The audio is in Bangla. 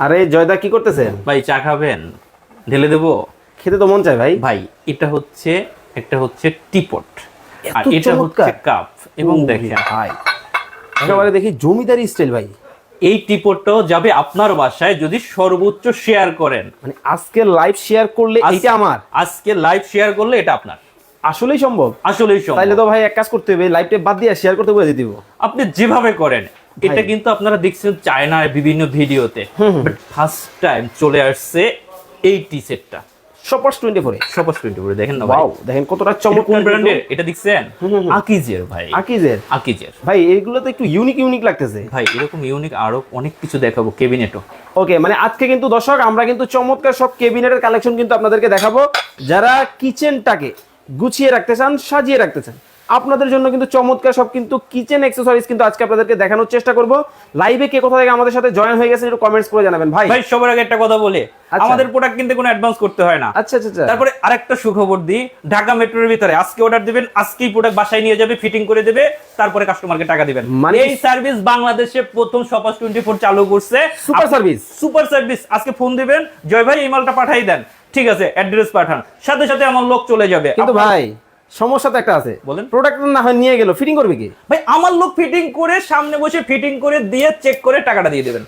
আরে জয়দা কি করতেছেন ভাই চা খাবেন? ঢেলে দেবো? খেতে তো মন চায় ভাই। ভাই এটা হচ্ছে একটা হচ্ছে টিপট, আর এত এটা হচ্ছে চমৎকার। কাপ। এবং ও দেখেন ভাই একেবারে দেখি জমিদারি স্টাইল ভাই। এই টিপটটাও যাবে আপনার বাসায় যদি সর্বোচ্চ শেয়ার করেন। মানে আজকে লাইভ শেয়ার করলে এইটা আমার আজকে লাইভ শেয়ার করলে এটা আপনার। আসলেই সম্ভব? আসলেই সম্ভব। তাইলে তো ভাই এক কাজ করতে হবে, লাইভটা বাদ দিয়ে শেয়ার করতে বলে দিব। আপনি যেভাবে করেন, এটা ভাই। কিন্তু আপনারা দেখছেন চায়নার বিভিন্ন ভিডিওতে, বাট ফার্স্ট টাইম চলে আসছে এই টি সেটটা সপার্স 24 এ। সপাস 24 দেখেন না ভাই, ওয়াও দেখেন কতটা এটা কোন চমৎকার ব্র্যান্ডের এটা দেখছেন? আকিজের ভাই, আকিজের। আকিজের। ভাই এইগুলো তো একটু ইউনিক ইউনিক লাগতেছে। ভাই এরকম ইউনিক আরো অনেক কিছু দেখাবো ক্যাবিনেটও। ওকে, মানে আজকে কিন্তু দর্শক আমরা কিন্তু চমৎকার সব কেবিনেটের কালেকশন কিন্তু আপনাদেরকে দেখাবো। যারা কিচেনটাকে গুছিয়ে রাখতে চান, সাজিয়ে রাখতে চান, আপনাদের জন্য কিন্তু চমৎকার সব কিন্তু কিচেন অ্যাক্সেসরিজ কিন্তু আজকে আপনাদেরকে দেখানোর চেষ্টা করব। লাইভে কে কোথা থেকে আমাদের সাথে জয়েন হয়ে গেছেন একটু কমেন্টস করে জানাবেন ভাই। ভাই সবার আগে একটা কথা বলি, আচ্ছা। আমাদের প্রোডাক্ট কিনতে কোনো অ্যাডভান্স করতে হয় না। আচ্ছা আচ্ছা আচ্ছা। তারপরে আরেকটা সুখবর দিই, ঢাকা মেট্রোর ভিতরে আজকে অর্ডার দিবেন, আজকেই প্রোডাক্ট বাসায় নিয়ে যাবে, ফিটিং করে দেবে, তারপরে কাস্টমারকে টাকা দিবেন। মানে এই সার্ভিস বাংলাদেশে প্রথম সপাস 24 চালু করছে। Super service. Super service. আজকে ফোন দিবেন, জয় ভাই এই মালটা পাঠাই দেন, ঠিক আছে অ্যাড্রেস পাঠান, সাথে সাথে আমার লোক চলে যাবে। কিন্তু ভাই সমস্যা তো একটা আছে, বলেন। প্রোডাক্ট না হয় নিয়ে গেল, ফিটিং করবে কি? ভাই আমার লোক ফিটিং করে সামনে বসে ফিটিং করে দিয়ে চেক করে টাকাটা দিয়ে দেবেন।